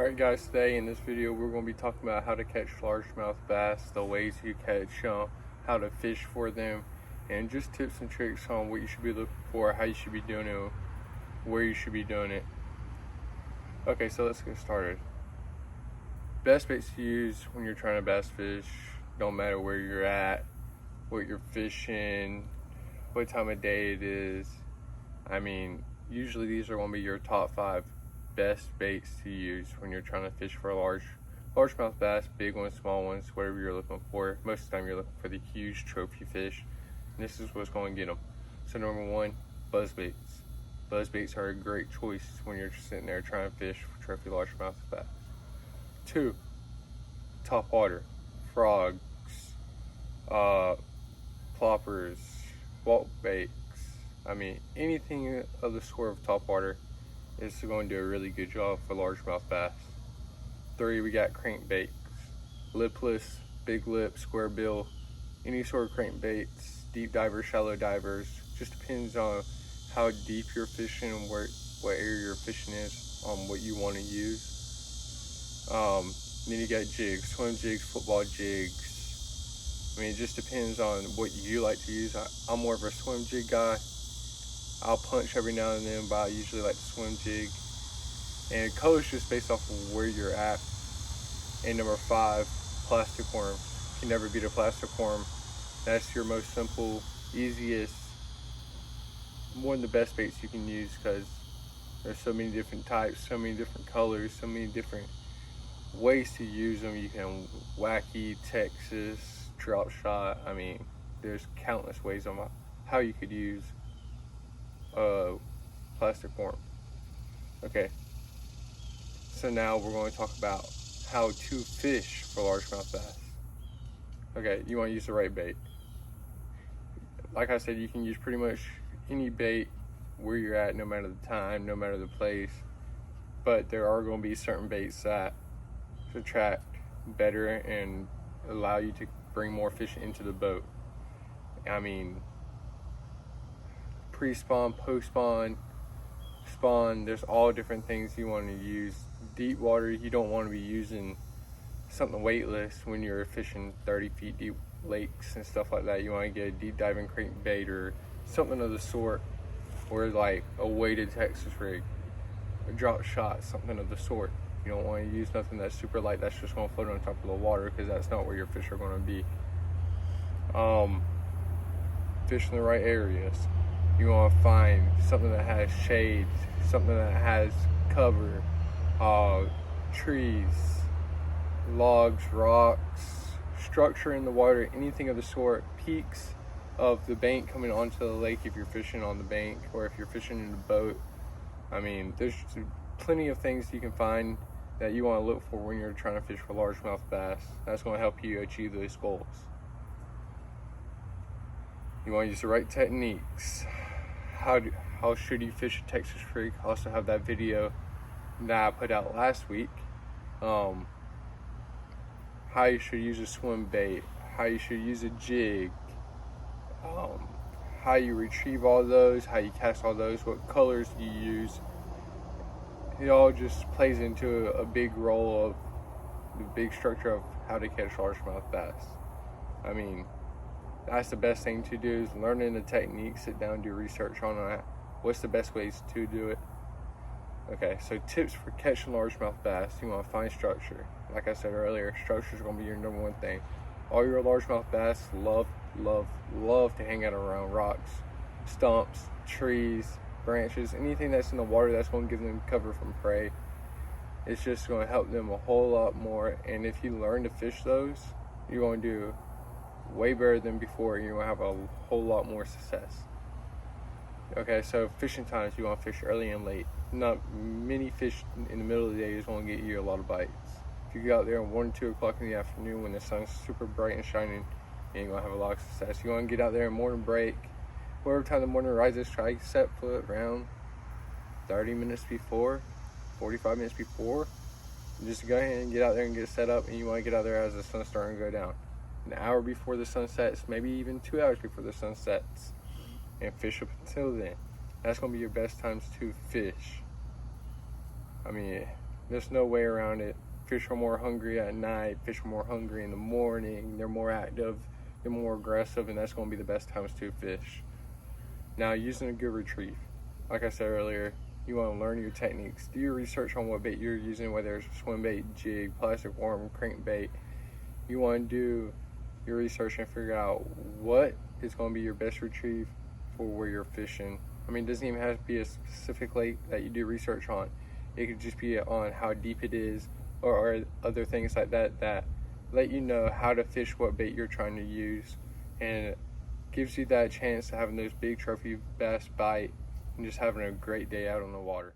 Alright guys, today in this video we're going to be talking about how to catch largemouth bass, the ways you catch them, how to fish for them, and just tips and tricks on what you should be looking for, how you should be doing it, where you should be doing it. Okay, so let's get started. Best baits to use when you're trying to bass fish, don't matter where you're at, what you're fishing, what time of day it is. I mean, usually these are going to be your top 5 best baits to use when you're trying to fish for a largemouth bass, big ones, small ones, whatever you're looking for. Most of the time you're looking for the huge trophy fish, and this is what's going to get them. So number 1, buzz baits. Buzz baits are a great choice when you're just sitting there trying to fish for trophy largemouth bass. 2, top water, frogs, ploppers, walt baits. I mean, anything of the sort of top water is going to do a really good job for largemouth bass. 3, we got crankbaits, lipless, big lip, square bill, any sort of crankbaits, deep divers, shallow divers. Just depends on how deep you're fishing and what area you're fishing is, on what you want to use. Then you got jigs, swim jigs, football jigs. I mean, it just depends on what you like to use. I'm more of a swim jig guy. I'll punch every now and then, but I usually like to swim jig. And color's just based off of where you're at. And number 5, plastic worm. You can never beat a plastic worm. That's your most simple, easiest, one of the best baits you can use, because there's so many different types, so many different colors, so many different ways to use them. You can wacky, Texas, drop shot. I mean, there's countless ways on how you could use plastic worm. Okay, so now we're going to talk about how to fish for largemouth bass. Okay, you want to use the right bait. Like I said, you can use pretty much any bait where you're at, no matter the time, no matter the place, but there are going to be certain baits that attract better and allow you to bring more fish into the boat. I mean, pre-spawn, post-spawn, spawn, there's all different things you want to use. Deep water, you don't want to be using something weightless when you're fishing 30 feet deep lakes and stuff like that. You want to get a deep diving crankbait or something of the sort, or like a weighted Texas rig, a drop shot, something of the sort. You don't want to use nothing that's super light that's just going to float on top of the water, because that's not where your fish are going to be. Fish in the right areas. You want to find something that has shade, something that has cover, trees, logs, rocks, structure in the water, anything of the sort, peaks of the bank coming onto the lake if you're fishing on the bank, or if you're fishing in a boat. I mean, there's plenty of things you can find that you want to look for when you're trying to fish for largemouth bass. That's going to help you achieve those goals. You want to use the right techniques. How should you fish a Texas creek? I also have that video that I put out last week. How you should use a swim bait, how you should use a jig, how you retrieve all those, how you cast all those, what colors you use. It all just plays into a big role of the big structure of how to catch largemouth bass. I mean, that's the best thing to do, is learning the technique, sit down, do research on that. What's the best ways to do it? Okay, so tips for catching largemouth bass. You want to find structure. Like I said earlier, structure is going to be your number 1 thing. All your largemouth bass love to hang out around rocks, stumps, trees, branches, anything that's in the water that's going to give them cover from prey. It's just going to help them a whole lot more, and if you learn to fish those, you're going to do way better than before. You're going to have a whole lot more success. Okay, so fishing times, you want to fish early and late. Not many fish in the middle of the day is going to get you a lot of bites. If you go out there at 1 or 2 o'clock in the afternoon when the sun's super bright and shining, you ain't going to have a lot of success. You want to get out there in morning break, whatever time the morning rises, try to set foot around 30 minutes before, 45 minutes before. Just go ahead and get out there and get set up, and you want to get out there as the sun's starting to go down. An hour before the sun sets, maybe even 2 hours before the sun sets, and fish up until then. That's going to be your best times to fish. I mean, There's no way around it. Fish are more hungry at night, fish are more hungry in the morning, they're more active, they're more aggressive, and that's going to be the best times to fish. Now, using a good retrieve. Like I said earlier, you want to learn your techniques. Do your research on what bait you're using, whether it's swim bait, jig, plastic worm, crankbait. You want to do your research and figure out what is going to be your best retrieve for where you're fishing. I mean, it doesn't even have to be a specific lake that you do research on. It could just be on how deep it is, or other things like that that let you know how to fish what bait you're trying to use, and it gives you that chance of having those big trophy bass bite and just having a great day out on the water.